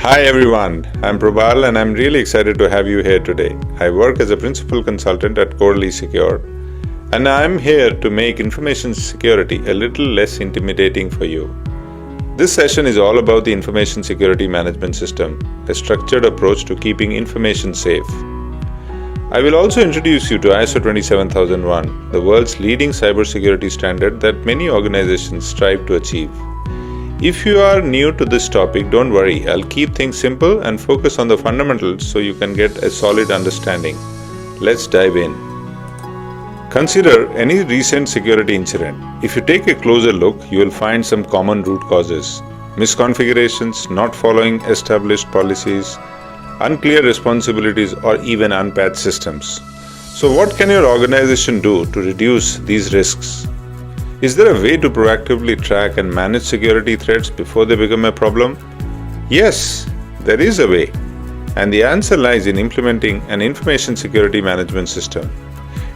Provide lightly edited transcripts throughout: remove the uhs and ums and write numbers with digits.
Hi everyone, I'm Prabal and I'm really excited to have you here today. I work as a principal consultant at Corely Secure and I'm here to make information security a little less intimidating for you. This session is all about the information security management system, a structured approach to keeping information safe. I will also introduce you to ISO 27001, the world's leading cybersecurity standard that many organizations strive to achieve. If you are new to this topic, don't worry, I'll keep things simple and focus on the fundamentals so you can get a solid understanding. Let's dive in. Consider any recent security incident. If you take a closer look, you will find some common root causes: misconfigurations, not following established policies, unclear responsibilities, or even unpatched systems. So what can your organization do to reduce these risks? Is there a way to proactively track and manage security threats before they become a problem? Yes, there is a way. And the answer lies in implementing an information security management system.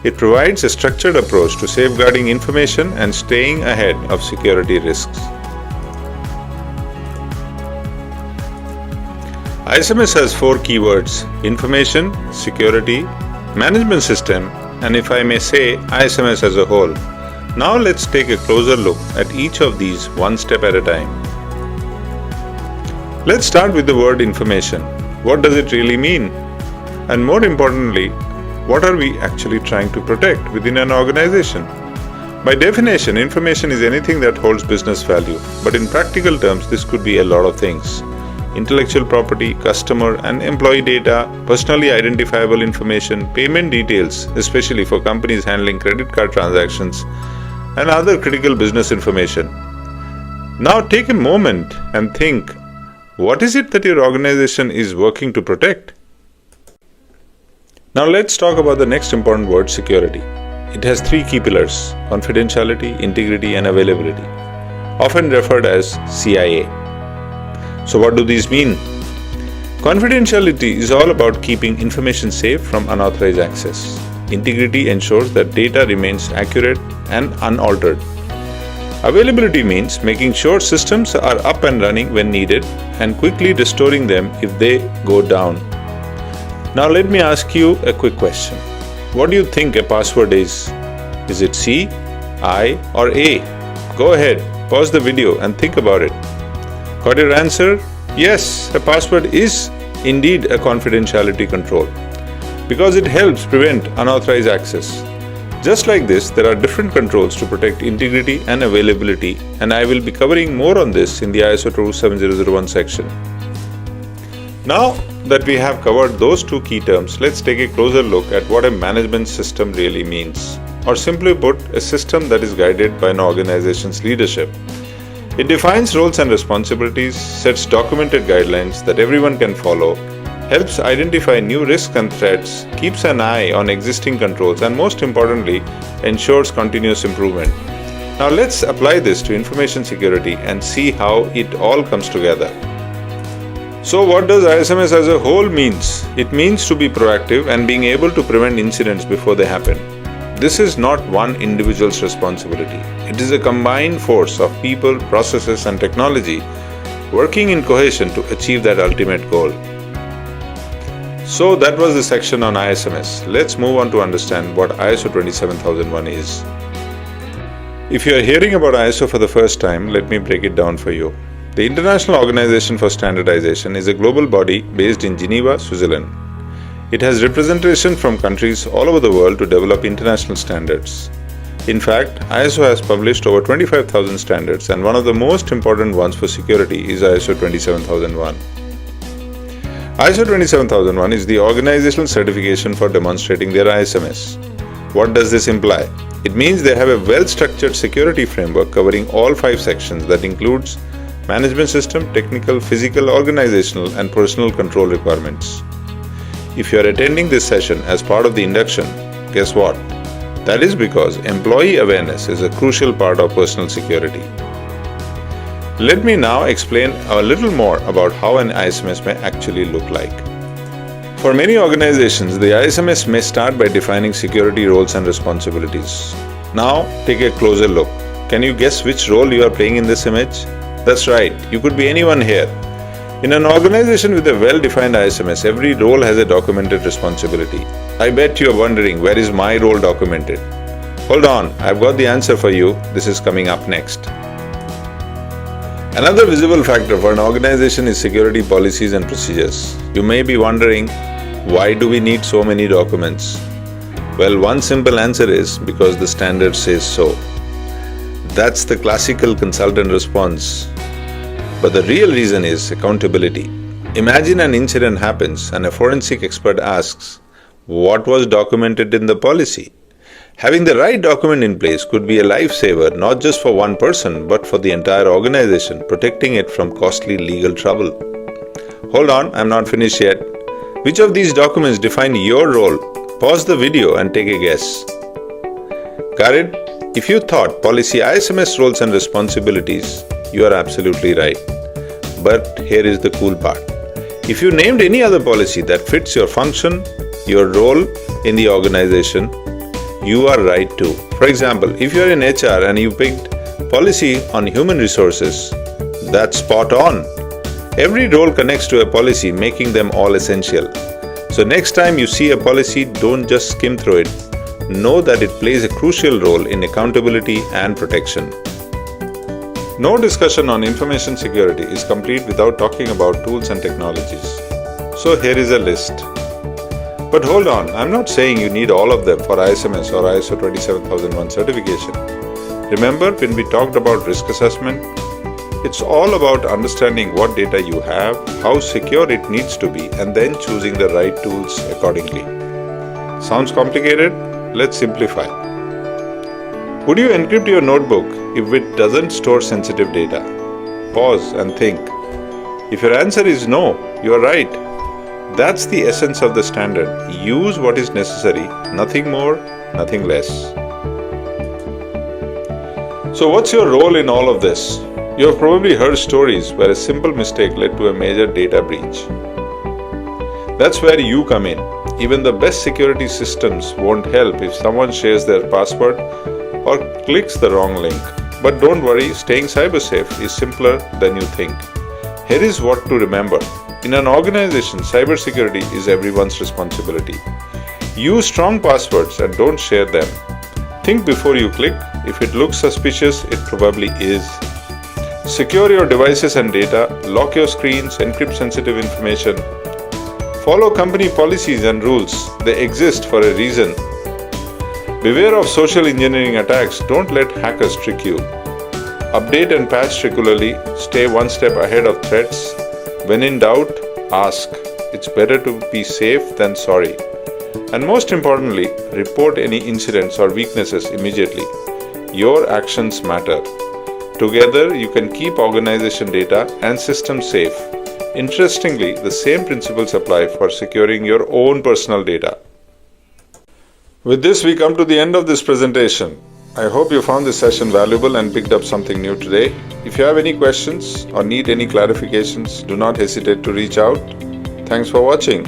It provides a structured approach to safeguarding information and staying ahead of security risks. ISMS has four keywords: information, security, management system, and if I may say, ISMS as a whole. Now let's take a closer look at each of these one step at a time. Let's start with the word information. What does it really mean? And more importantly, what are we actually trying to protect within an organization? By definition, information is anything that holds business value, but in practical terms, this could be a lot of things. Intellectual property, customer and employee data, personally identifiable information, payment details, especially for companies handling credit card transactions, and other critical business information. Now take a moment and think, what is it that your organization is working to protect? Now let's talk about the next important word, security. It has three key pillars: confidentiality, integrity, and availability, often referred as CIA. So what do these mean? Confidentiality is all about keeping information safe from unauthorized access. Integrity ensures that data remains accurate and unaltered. Availability means making sure systems are up and running when needed and quickly restoring them if they go down. Now let me ask you a quick question. What do you think a password is? Is it C, I, or A? Go ahead, pause the video and think about it. Got your answer? Yes, a password is indeed a confidentiality control because it helps prevent unauthorized access. Just like this, there are different controls to protect integrity and availability, and I will be covering more on this in the ISO 27001 section. Now that we have covered those two key terms, let's take a closer look at what a management system really means, or simply put, a system that is guided by an organization's leadership. It defines roles and responsibilities, sets documented guidelines that everyone can follow, helps identify new risks and threats, keeps an eye on existing controls, and most importantly, ensures continuous improvement. Now let's apply this to information security and see how it all comes together. So what does ISMS as a whole means? It means to be proactive and being able to prevent incidents before they happen. This is not one individual's responsibility. It is a combined force of people, processes, and technology working in cohesion to achieve that ultimate goal. So that was the section on ISMS. Let's move on to understand what ISO 27001 is. If you are hearing about ISO for the first time, let me break it down for you. The International Organization for Standardization is a global body based in Geneva, Switzerland. It has representation from countries all over the world to develop international standards. In fact, ISO has published over 25,000 standards, and one of the most important ones for security is ISO 27001. ISO 27001 is the organizational certification for demonstrating their ISMS. What does this imply? It means they have a well-structured security framework covering all 5 sections that includes management system, technical, physical, organizational, and personal control requirements. If you are attending this session as part of the induction, guess what? That is because employee awareness is a crucial part of personal security. Let me now explain a little more about how an ISMS may actually look like. For many organizations, the ISMS may start by defining security roles and responsibilities. Now, take a closer look. Can you guess which role you are playing in this image? That's right, you could be anyone here. In an organization with a well-defined ISMS, every role has a documented responsibility. I bet you are wondering, where is my role documented? Hold on, I've got the answer for you. This is coming up next. Another visible factor for an organization is security policies and procedures. You may be wondering, why do we need so many documents? Well, one simple answer is because the standard says so. That's the classical consultant response. But the real reason is accountability. Imagine an incident happens and a forensic expert asks, what was documented in the policy? Having the right document in place could be a lifesaver not just for one person but for the entire organization, protecting it from costly legal trouble. Hold on, I'm not finished yet. Which of these documents define your role? Pause the video and take a guess. Got it? If you thought policy ISMS roles and responsibilities, you are absolutely right. But here is the cool part. If you named any other policy that fits your function, your role in the organization, you are right too. For example, if you are in HR and you picked policy on human resources, that's spot on. Every role connects to a policy, making them all essential. So next time you see a policy, don't just skim through it. Know that it plays a crucial role in accountability and protection. No discussion on information security is complete without talking about tools and technologies. So here is a list. But hold on, I'm not saying you need all of them for ISMS or ISO 27001 certification. Remember when we talked about risk assessment? It's all about understanding what data you have, how secure it needs to be, and then choosing the right tools accordingly. Sounds complicated? Let's simplify. Would you encrypt your notebook if it doesn't store sensitive data? Pause and think. If your answer is no, you are right. That's the essence of the standard. Use what is necessary, nothing more, nothing less. So what's your role in all of this? You have probably heard stories where a simple mistake led to a major data breach. That's where you come in. Even the best security systems won't help if someone shares their password or clicks the wrong link. But don't worry, staying cyber safe is simpler than you think. Here is what to remember. In an organization, cybersecurity is everyone's responsibility. Use strong passwords and don't share them. Think before you click. If it looks suspicious, it probably is. Secure your devices and data, lock your screens, encrypt sensitive information. Follow company policies and rules. They exist for a reason. Beware of social engineering attacks. Don't let hackers trick you. Update and patch regularly. Stay one step ahead of threats. When in doubt, ask. It's better to be safe than sorry. And most importantly, report any incidents or weaknesses immediately. Your actions matter. Together, you can keep organization data and systems safe. Interestingly, the same principles apply for securing your own personal data. With this, we come to the end of this presentation. I hope you found this session valuable and picked up something new today. If you have any questions or need any clarifications, do not hesitate to reach out. Thanks for watching.